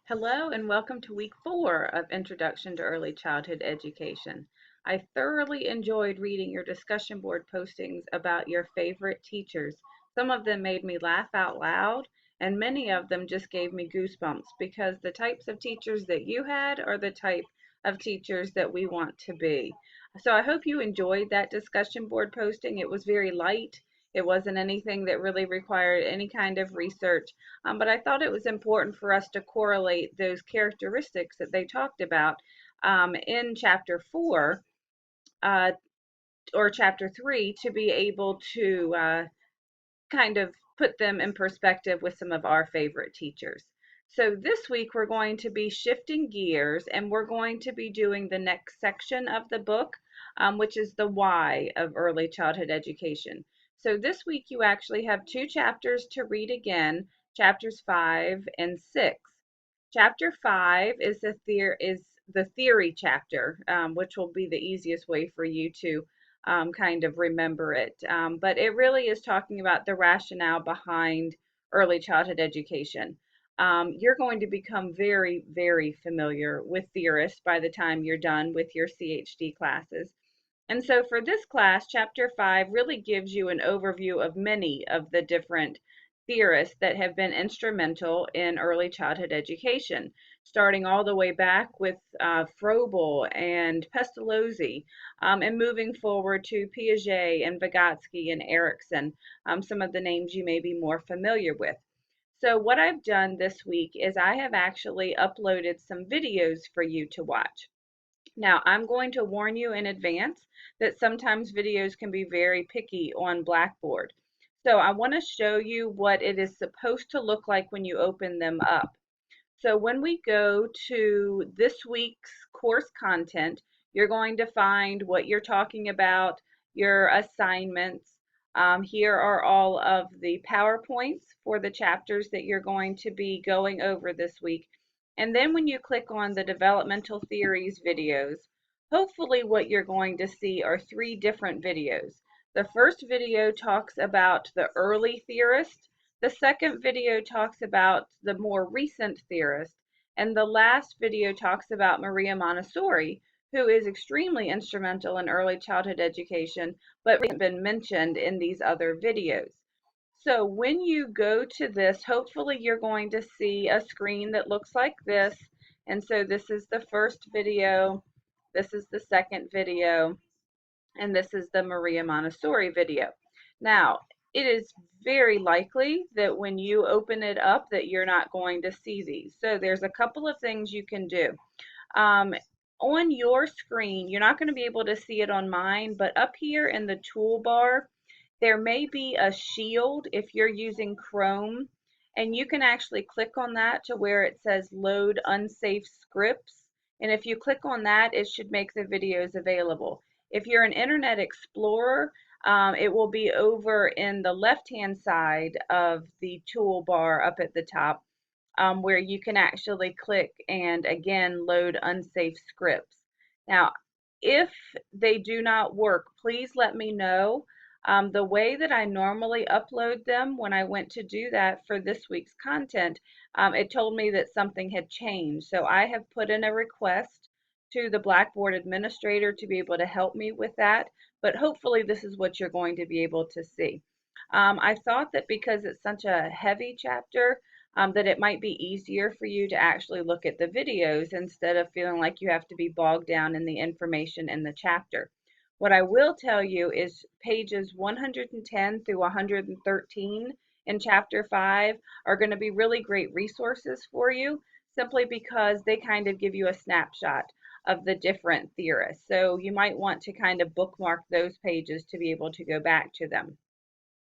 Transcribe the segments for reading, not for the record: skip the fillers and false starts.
Hello and welcome to week 4 of Introduction to Early Childhood Education. I thoroughly enjoyed reading your discussion board postings about your favorite teachers. Some of them made me laugh out loud, and many of them just gave me goosebumps because the types of teachers that you had are the type of teachers that we want to be. So I hope you enjoyed that discussion board posting. It was very light. It wasn't anything that really required any kind of research. But I thought it was important for us to correlate those characteristics that they talked about in chapter 4 uh, or chapter 3 to be able to kind of put them in perspective with some of our favorite teachers. So this week we're going to be shifting gears and we're going to be doing the next section of the book, which is the why of early childhood education. So this week you actually have two chapters to read again, chapters 5 and 6. Chapter 5 is the theory chapter, which will be the easiest way for you to kind of remember it. But it really is talking about the rationale behind early childhood education. You're going to become very, very familiar with theorists by the time you're done with your CHD classes. And so for this class, chapter 5 really gives you an overview of many of the different theorists that have been instrumental in early childhood education, starting all the way back with Froebel and Pestalozzi, and moving forward to Piaget and Vygotsky and Erickson, some of the names you may be more familiar with. So what I've done this week is I have actually uploaded some videos for you to watch. Now, I'm going to warn you in advance that sometimes videos can be very picky on Blackboard. So I want to show you what it is supposed to look like when you open them up. So when we go to this week's course content, you're going to find what you're talking about, your assignments. Here are all of the PowerPoints for the chapters that you're going to be going over this week. And then when you click on the developmental theories videos, hopefully what you're going to see are 3 different videos. The first video talks about the early theorists. The second video talks about the more recent theorist, and the last video talks about Maria Montessori, who is extremely instrumental in early childhood education, but hasn't been mentioned in these other videos. So when you go to this, hopefully you're going to see a screen that looks like this. And so this is the first video, this is the second video, and this is the Maria Montessori video. Now, it is very likely that when you open it up that you're not going to see these. So there's a couple of things you can do. Um, on your screen, you're not going to be able to see it on mine, but up here in the toolbar, there may be a shield if you're using Chrome, and you can actually click on that to where it says load unsafe scripts. And if you click on that, it should make the videos available. If you're an Internet Explorer, it will be over in the left-hand side of the toolbar up at the top, where you can actually click and again load unsafe scripts. Now, if they do not work, please let me know. The way that I normally upload them when I went to do that for this week's content, it told me that something had changed. So I have put in a request to the Blackboard administrator to be able to help me with that, but hopefully this is what you're going to be able to see. I thought that because it's such a heavy chapter, that it might be easier for you to actually look at the videos instead of feeling like you have to be bogged down in the information in the chapter. What I will tell you is pages 110 through 113 in chapter 5 are going to be really great resources for you simply because they kind of give you a snapshot of the different theorists. So you might want to kind of bookmark those pages to be able to go back to them.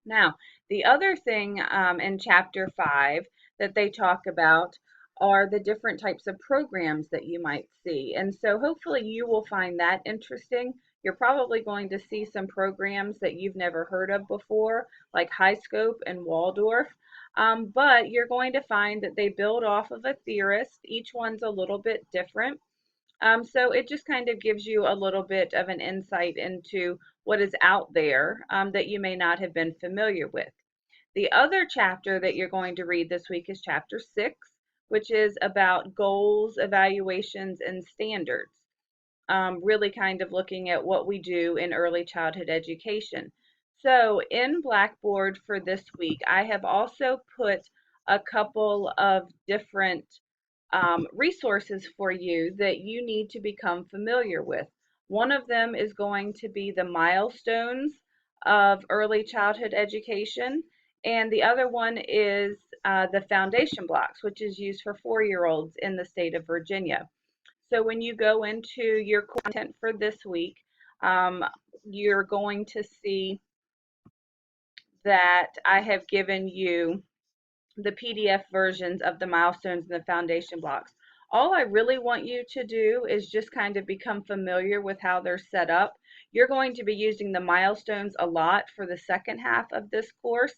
Now, the other thing in chapter 5 that they talk about are the different types of programs that you might see. And so hopefully you will find that interesting. You're probably going to see some programs that you've never heard of before, like HighScope and Waldorf. But you're going to find that they build off of a theorist. Each one's a little bit different. So it just kind of gives you a little bit of an insight into what is out there that you may not have been familiar with. The other chapter that you're going to read this week is chapter 6, which is about goals, evaluations, and standards. Really kind of looking at what we do in early childhood education. So in Blackboard for this week, I have also put a couple of different resources for you that you need to become familiar with. One of them is going to be the milestones of early childhood education, and the other one is the foundation blocks, which is used for 4-year-olds in the state of Virginia. So when you go into your content for this week, um, you're going to see that I have given you the PDF versions of the milestones and the foundation blocks. All I really want you to do is just kind of become familiar with how they're set up. You're going to be using the milestones a lot for the second half of this course,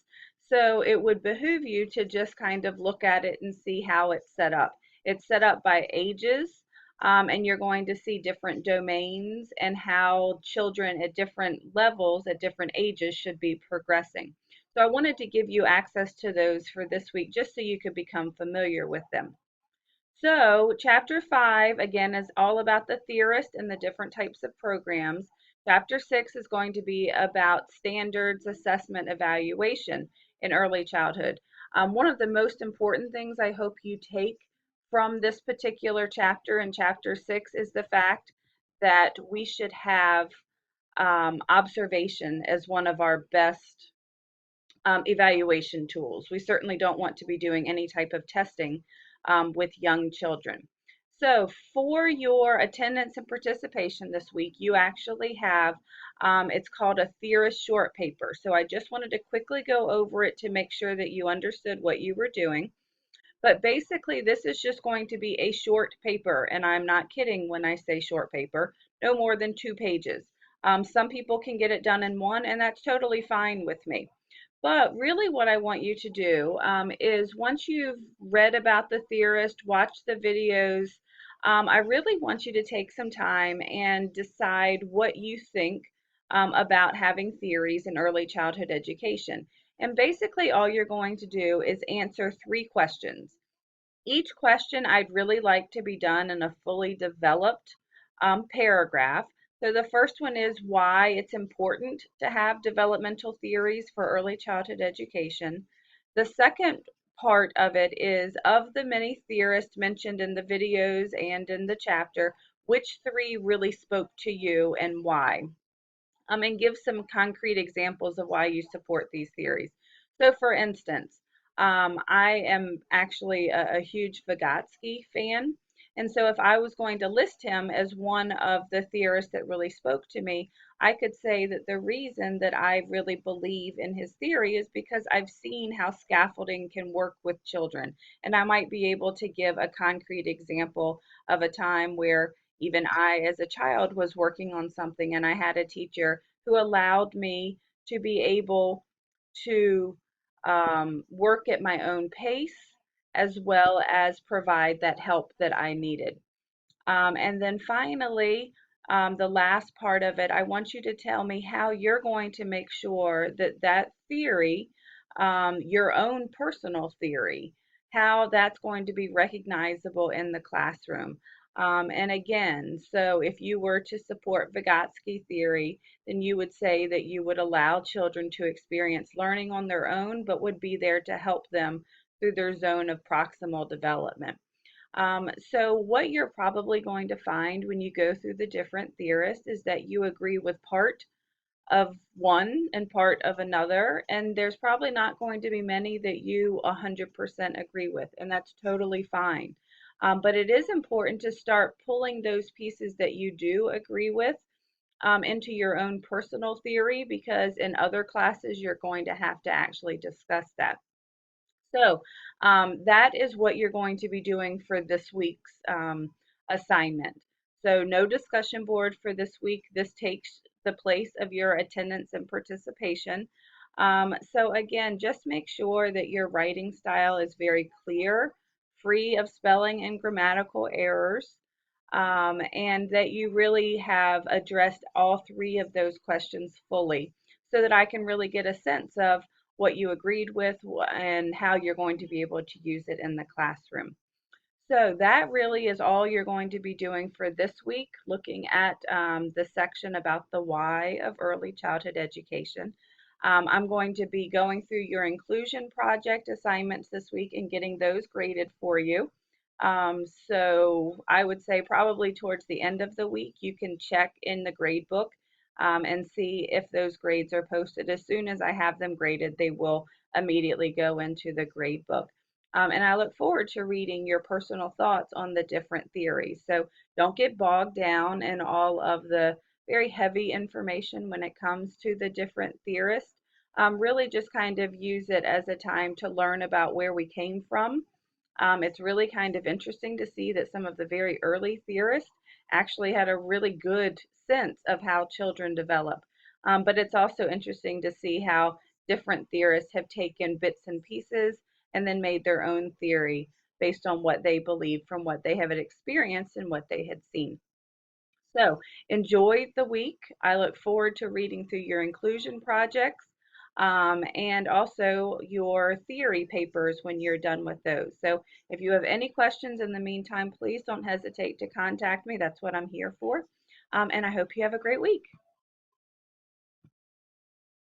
so it would behoove you to just kind of look at it and see how it's set up. It's set up by ages, and you're going to see different domains and how children at different levels, at different ages, should be progressing. So I wanted to give you access to those for this week just so you could become familiar with them. So chapter 5, again, is all about the theorist and the different types of programs. Chapter 6 is going to be about standards, assessment, evaluation in early childhood. One of the most important things I hope you take from this particular chapter in chapter 6 is the fact that we should have observation as one of our best evaluation tools. We certainly don't want to be doing any type of testing with young children. So for your attendance and participation this week, you actually have, it's called a theorist short paper. So I just wanted to quickly go over it to make sure that you understood what you were doing. But basically, this is just going to be a short paper, and I'm not kidding when I say short paper, no more than 2 pages. Some people can get it done in one, and that's totally fine with me. But really, what I want you to do is once you've read about the theorist, watched the videos, I really want you to take some time and decide what you think about having theories in early childhood education. And basically, all you're going to do is answer 3 questions. Each question I'd really like to be done in a fully developed paragraph. So the first one is why it's important to have developmental theories for early childhood education. The second part of it is of the many theorists mentioned in the videos and in the chapter, which 3 really spoke to you and why? And give some concrete examples of why you support these theories. So, for instance, I am actually a huge Vygotsky fan. And so, if I was going to list him as one of the theorists that really spoke to me, I could say that the reason that I really believe in his theory is because I've seen how scaffolding can work with children. And I might be able to give a concrete example of a time where even I, as a child, was working on something, and I had a teacher who allowed me to be able to work at my own pace as well as provide that help that I needed. And then finally, the last part of it, I want you to tell me how you're going to make sure that that theory, your own personal theory, how that's going to be recognizable in the classroom. And again, so if you were to support Vygotsky theory, then you would say that you would allow children to experience learning on their own, but would be there to help them through their zone of proximal development. So what you're probably going to find when you go through the different theorists is that you agree with part of one and part of another, and there's probably not going to be many that you 100% agree with, and that's totally fine. But it is important to start pulling those pieces that you do agree with into your own personal theory, because in other classes you're going to have to actually discuss that. So that is what you're going to be doing for this week's assignment. So no discussion board for this week. This takes the place of your attendance and participation. So again, just make sure that your writing style is very clear, free of spelling and grammatical errors, and that you really have addressed all 3 of those questions fully so that I can really get a sense of what you agreed with and how you're going to be able to use it in the classroom. So that really is all you're going to be doing for this week, looking at the section about the why of early childhood education. I'm going to be going through your inclusion project assignments this week and getting those graded for you. So I would say probably towards the end of the week, you can check in the grade book and see if those grades are posted. As soon as I have them graded, they will immediately go into the grade book. And I look forward to reading your personal thoughts on the different theories. So don't get bogged down in all of the very heavy information when it comes to the different theorists. Really just kind of use it as a time to learn about where we came from. It's really kind of interesting to see that some of the very early theorists actually had a really good sense of how children develop. But it's also interesting to see how different theorists have taken bits and pieces and then made their own theory based on what they believed from what they have experienced and what they had seen. So enjoy the week. I look forward to reading through your inclusion projects and also your theory papers when you're done with those. So if you have any questions in the meantime, please don't hesitate to contact me. That's what I'm here for. And I hope you have a great week.